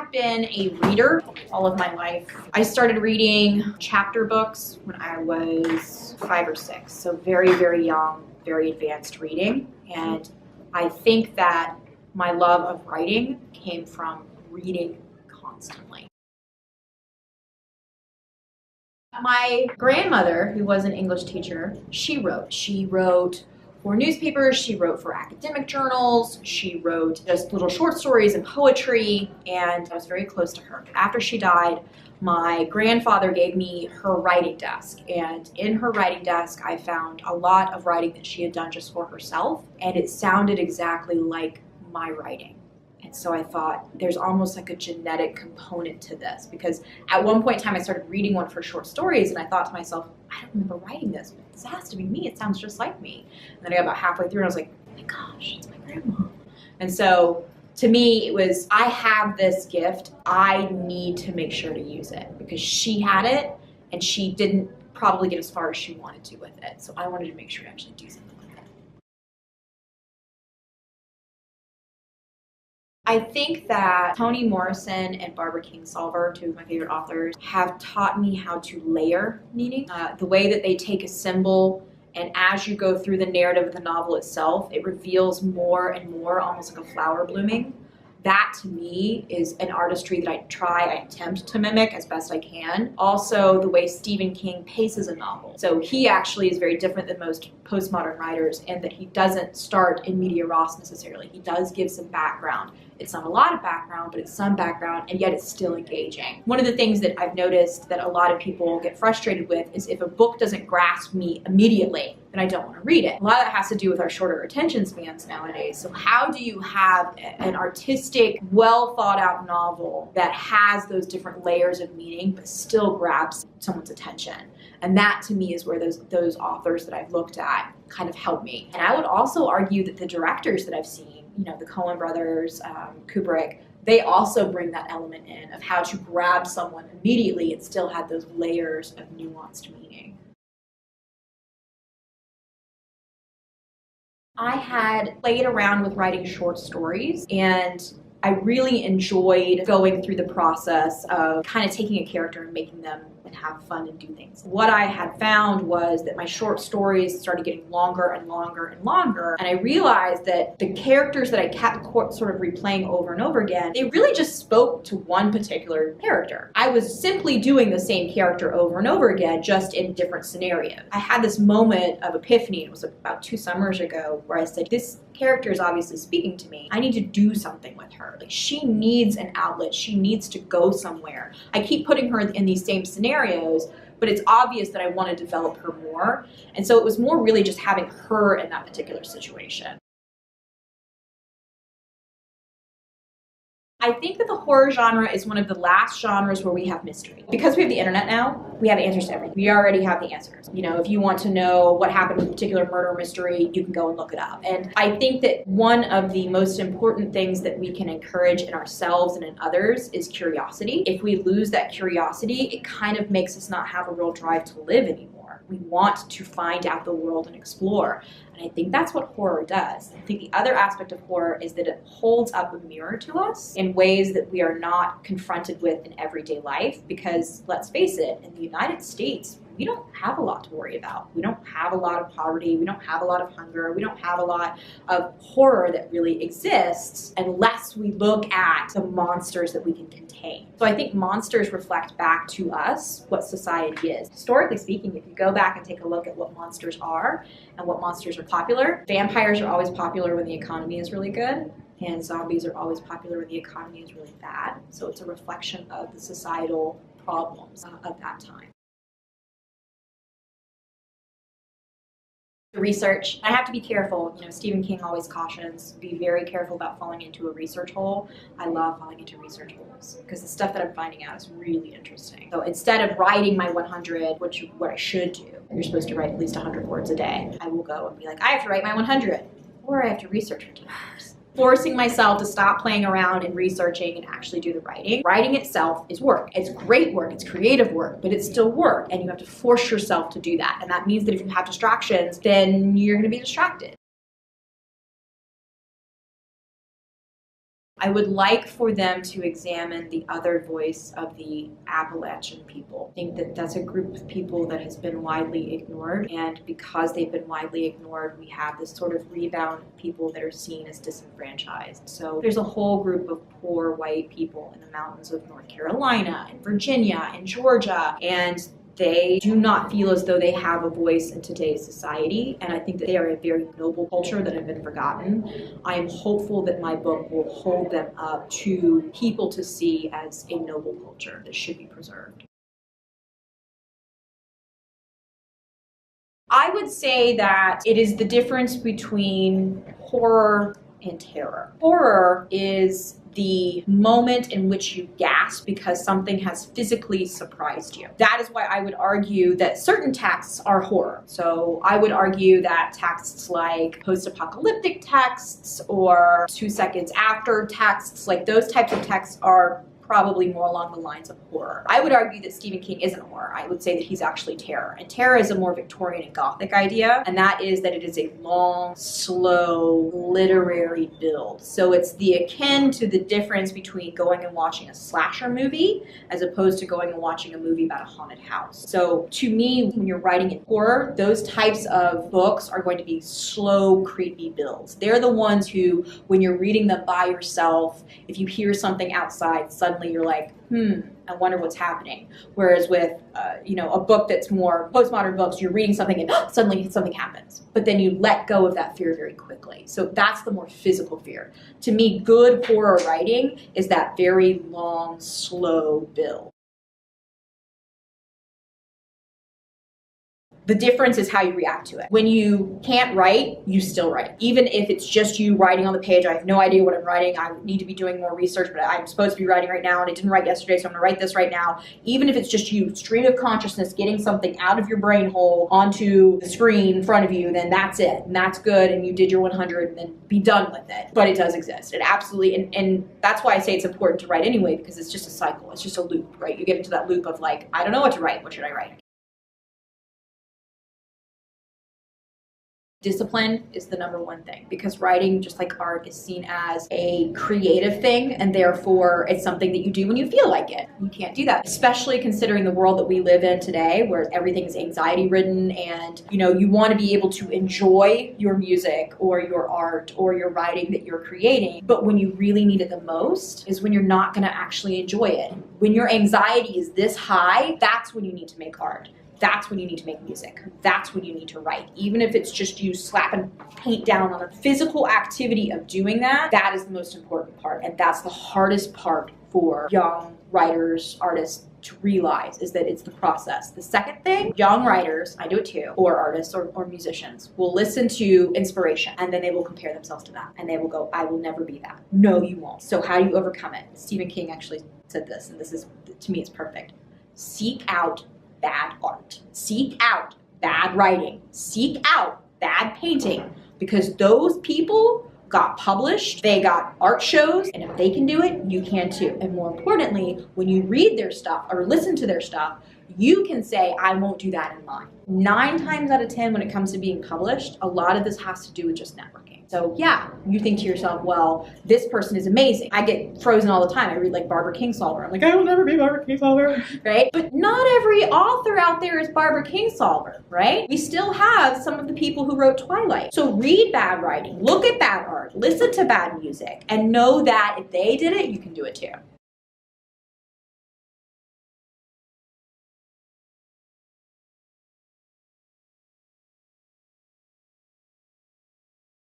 have been a reader all of my life. I started reading chapter books when I was 5 or 6, so very, very young, very advanced reading. And I think that my love of writing came from reading constantly. My grandmother, who was an English teacher, she wrote. She wrote for newspapers, she wrote for academic journals, she wrote just little short stories and poetry, and I was very close to her. After she died, my grandfather gave me her writing desk, and in her writing desk I found a lot of writing that she had done just for herself, and it sounded exactly like my writing. And so I thought there's almost like a genetic component to this, because at one point in time I started reading one of her short stories and I thought to myself, I don't remember writing this, but this has to be me. It sounds just like me. And then I got about halfway through and I was like, oh my gosh, it's my grandma. And so to me it was, I have this gift. I need to make sure to use it because she had it and she didn't probably get as far as she wanted to with it. So I wanted to make sure to actually do something. I think that Toni Morrison and Barbara Kingsolver, two of my favorite authors, have taught me how to layer meaning. The way that they take a symbol, and as you go through the narrative of the novel itself, it reveals more and more, almost like a flower blooming. That to me is an artistry that I attempt to mimic as best I can. Also, the way Stephen King paces a novel. So he actually is very different than most postmodern writers in that he doesn't start in media res necessarily. He does give some background. It's not a lot of background, but it's some background, and yet it's still engaging. One of the things that I've noticed that a lot of people get frustrated with is if a book doesn't grasp me immediately, then I don't want to read it. A lot of that has to do with our shorter attention spans nowadays. So how do you have an artistic, well thought out novel that has those different layers of meaning but still grabs someone's attention? And that to me is where those authors that I've looked at kind of help me. And I would also argue that the directors that I've seen, you know, the Coen brothers, Kubrick, they also bring that element in of how to grab someone immediately and still have those layers of nuanced meaning. I had played around with writing short stories, and I really enjoyed going through the process of kind of taking a character and making them and have fun and do things. What I had found was that my short stories started getting longer and longer and longer, and I realized that the characters that I kept sort of replaying over and over again, they really just spoke to one particular character. I was simply doing the same character over and over again, just in different scenarios. I had this moment of epiphany, it was about 2 summers ago, where I said, this character is obviously speaking to me. I need to do something with her. Like, she needs an outlet. She needs to go somewhere. I keep putting her in these same scenarios, but it's obvious that I want to develop her more. And so it was more really just having her in that particular situation. I think that the horror genre is one of the last genres where we have mystery. Because we have the internet now, we have answers to everything. We already have the answers. You know, if you want to know what happened with a particular murder mystery, you can go and look it up. And I think that one of the most important things that we can encourage in ourselves and in others is curiosity. If we lose that curiosity, it kind of makes us not have a real drive to live anymore. We want to find out the world and explore. And I think that's what horror does. I think the other aspect of horror is that it holds up a mirror to us in ways that we are not confronted with in everyday life, because let's face it, in the United States, we don't have a lot to worry about. We don't have a lot of poverty. We don't have a lot of hunger. We don't have a lot of horror that really exists unless we look at the monsters that we can contain. So I think monsters reflect back to us what society is. Historically speaking, if you go back and take a look at what monsters are and what monsters are popular, vampires are always popular when the economy is really good, and zombies are always popular when the economy is really bad. So it's a reflection of the societal problems of that time. Research. I have to be careful. You know, Stephen King always cautions, be very careful about falling into a research hole. I love falling into research holes because the stuff that I'm finding out is really interesting. So instead of writing my 100, which is what I should do, you're supposed to write at least 100 words a day, I will go and be like, I have to write my 100, or I have to research for 2 hours. Forcing myself to stop playing around and researching and actually do the writing. Writing itself is work. It's great work, it's creative work, but it's still work, and you have to force yourself to do that. And that means that if you have distractions, then you're going to be distracted. I would like for them to examine the other voice of the Appalachian people. I think that that's a group of people that has been widely ignored, and because they've been widely ignored, we have this sort of rebound of people that are seen as disenfranchised. So there's a whole group of poor white people in the mountains of North Carolina and Virginia and Georgia, and they do not feel as though they have a voice in today's society, and I think that they are a very noble culture that have been forgotten. I am hopeful that my book will hold them up to people to see as a noble culture that should be preserved. I would say that it is the difference between horror and terror. Horror is the moment in which you gasp because something has physically surprised you. That is why I would argue that certain texts are horror. So I would argue that texts like post-apocalyptic texts or 2 seconds after texts, like those types of texts are probably more along the lines of horror. I would argue that Stephen King isn't horror. I would say that he's actually terror. And terror is a more Victorian and Gothic idea, and that is that it is a long, slow, literary build. So it's the akin to the difference between going and watching a slasher movie as opposed to going and watching a movie about a haunted house. So to me, when you're writing in horror, those types of books are going to be slow, creepy builds. They're the ones who, when you're reading them by yourself, if you hear something outside, suddenly you're like, I wonder what's happening. Whereas with, a book that's more postmodern books, you're reading something and suddenly something happens. But then you let go of that fear very quickly. So that's the more physical fear. To me, good horror writing is that very long, slow build. The difference is how you react to it. When you can't write, you still write. Even if it's just you writing on the page, I have no idea what I'm writing, I need to be doing more research, but I'm supposed to be writing right now and I didn't write yesterday, so I'm gonna write this right now. Even if it's just you, stream of consciousness, getting something out of your brain hole onto the screen in front of you, then that's it. And that's good, and you did your 100, and then be done with it. But it does exist. It absolutely, and that's why I say it's important to write anyway, because it's just a cycle. It's just a loop, right? You get into that loop of like, I don't know what to write, what should I write? Discipline is the number one thing, because writing, just like art, is seen as a creative thing, and therefore it's something that you do when you feel like it. You can't do that, especially considering the world that we live in today, where everything is anxiety ridden, and you want to be able to enjoy your music or your art or your writing that you're creating, but when you really need it the most is when you're not going to actually enjoy it. When your anxiety is this high, that's when you need to make art. That's when you need to make music. That's when you need to write. Even if it's just you slapping paint down on a physical activity of doing that, that is the most important part. And that's the hardest part for young writers, artists to realize, is that it's the process. The second thing, young writers, I do it too, or artists or musicians, will listen to inspiration and then they will compare themselves to that. And they will go, I will never be that. No, you won't. So how do you overcome it? Stephen King actually said this, and this is, to me, it's perfect. Seek out bad art. Seek out bad writing. Seek out bad painting, because those people got published, they got art shows, and if they can do it, you can too. And more importantly, when you read their stuff or listen to their stuff, you can say, I won't do that in mine. 9 times out of 10 when it comes to being published, a lot of this has to do with just networking. So yeah, you think to yourself, well, this person is amazing. I get frozen all the time. I read like Barbara Kingsolver. I'm like, I will never be Barbara Kingsolver, right? But not every author out there is Barbara Kingsolver, right? We still have some of the people who wrote Twilight. So read bad writing, look at bad art, listen to bad music, and know that if they did it, you can do it too.